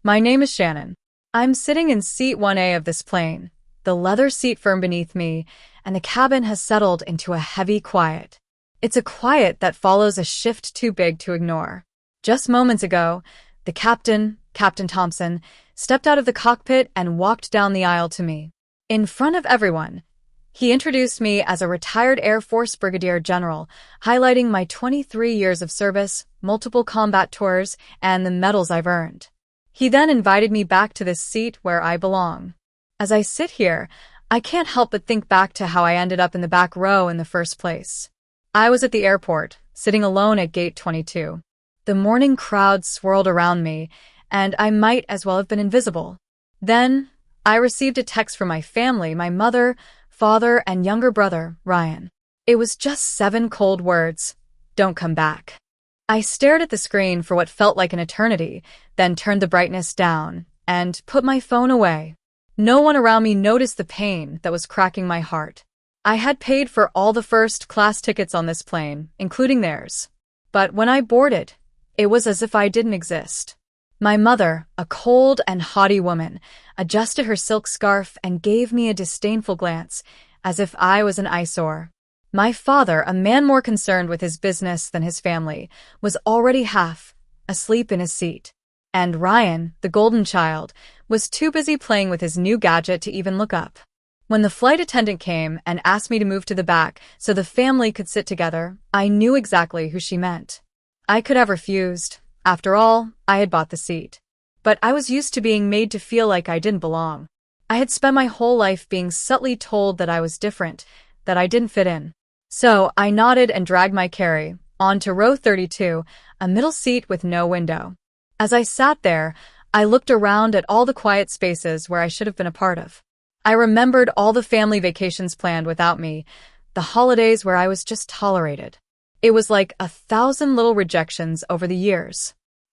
My name is Shannon. I'm sitting in seat 1A of this plane, the leather seat firm beneath me, and the cabin has settled into a heavy quiet. It's a quiet that follows a shift too big to ignore. Just moments ago, the captain, Captain Thompson, stepped out of the cockpit and walked down the aisle to me. In front of everyone, he introduced me as a retired Air Force Brigadier General, highlighting my 23 years of service, multiple combat tours, and the medals I've earned. He then invited me back to this seat where I belong. As I sit here, I can't help but think back to how I ended up in the back row in the first place. I was at the airport, sitting alone at gate 22. The morning crowd swirled around me, and I might as well have been invisible. Then, I received a text from my family, my mother, father, and younger brother, Ryan. It was just 7 cold words. Don't come back. I stared at the screen for what felt like an eternity, then turned the brightness down and put my phone away. No one around me noticed the pain that was cracking my heart. I had paid for all the first-class tickets on this plane, including theirs. But when I boarded, it was as if I didn't exist. My mother, a cold and haughty woman, adjusted her silk scarf and gave me a disdainful glance, as if I was an eyesore. My father, a man more concerned with his business than his family, was already half asleep in his seat. And Ryan, the golden child, was too busy playing with his new gadget to even look up. When the flight attendant came and asked me to move to the back so the family could sit together, I knew exactly who she meant. I could have refused. After all, I had bought the seat. But I was used to being made to feel like I didn't belong. I had spent my whole life being subtly told that I was different, that I didn't fit in. So I nodded and dragged my carry on to row 32, a middle seat with no window. As I sat there, I looked around at all the quiet spaces where I should have been a part of. I remembered all the family vacations planned without me, the holidays where I was just tolerated. It was like 1,000 little rejections over the years.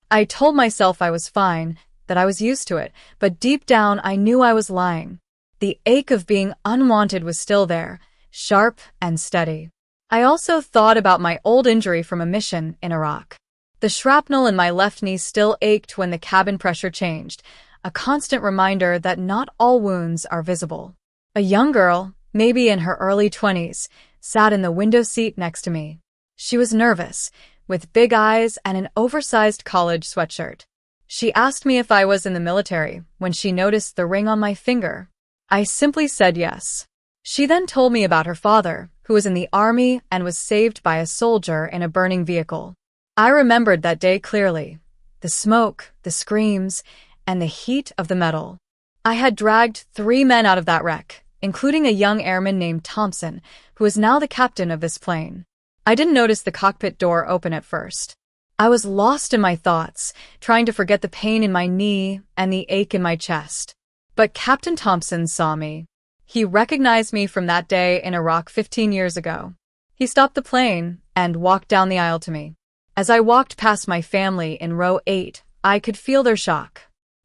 I told myself I was fine, that I was used to it, but deep down I knew I was lying. The ache of being unwanted was still there, sharp and steady. I also thought about my old injury from a mission in Iraq. The shrapnel in my left knee still ached when the cabin pressure changed, a constant reminder that not all wounds are visible. A young girl, maybe in her early 20s, sat in the window seat next to me. She was nervous, with big eyes and an oversized college sweatshirt. She asked me if I was in the military when she noticed the ring on my finger. I simply said yes. She then told me about her father, who was in the army and was saved by a soldier in a burning vehicle. I remembered that day clearly. The smoke, the screams, and the heat of the metal. I had dragged 3 men out of that wreck, including a young airman named Thompson, who is now the captain of this plane. I didn't notice the cockpit door open at first. I was lost in my thoughts, trying to forget the pain in my knee and the ache in my chest. But Captain Thompson saw me. He recognized me from that day in Iraq 15 years ago. He stopped the plane and walked down the aisle to me. As I walked past my family in row 8, I could feel their shock.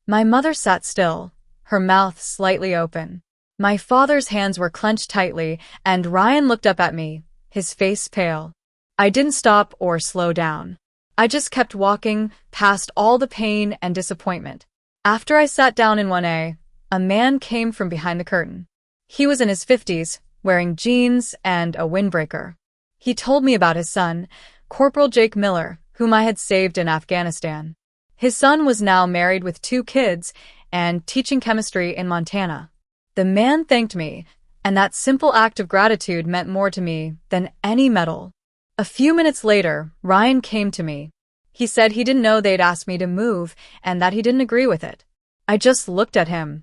My mother sat still, her mouth slightly open. My father's hands were clenched tightly, and Ryan looked up at me, his face pale. I didn't stop or slow down. I just kept walking past all the pain and disappointment. After I sat down in 1A, a man came from behind the curtain. He was in his 50s, wearing jeans and a windbreaker. He told me about his son, Corporal Jake Miller, whom I had saved in Afghanistan. His son was now married with 2 kids and teaching chemistry in Montana. The man thanked me, and that simple act of gratitude meant more to me than any medal. A few minutes later, Ryan came to me. He said he didn't know they'd asked me to move and that he didn't agree with it. I just looked at him.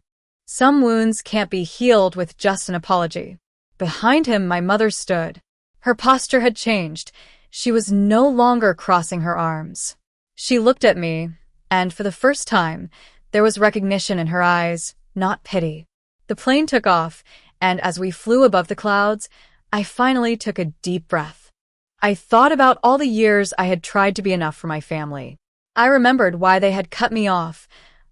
Some wounds can't be healed with just an apology. Behind him, my mother stood. Her posture had changed. She was no longer crossing her arms. She looked at me, and for the first time, there was recognition in her eyes, not pity. The plane took off, and as we flew above the clouds, I finally took a deep breath. I thought about all the years I had tried to be enough for my family. I remembered why they had cut me off.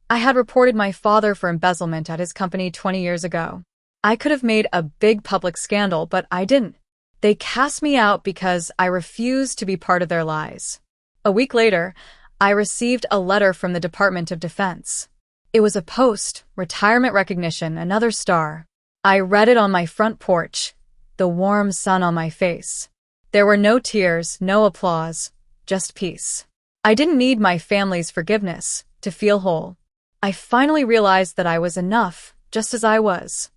I had reported my father for embezzlement at his company 20 years ago. I could have made a big public scandal, but I didn't. They cast me out because I refused to be part of their lies. A week later, I received a letter from the Department of Defense. It was a post, retirement recognition, another star. I read it on my front porch, the warm sun on my face. There were no tears, no applause, just peace. I didn't need my family's forgiveness to feel whole. I finally realized that I was enough, just as I was.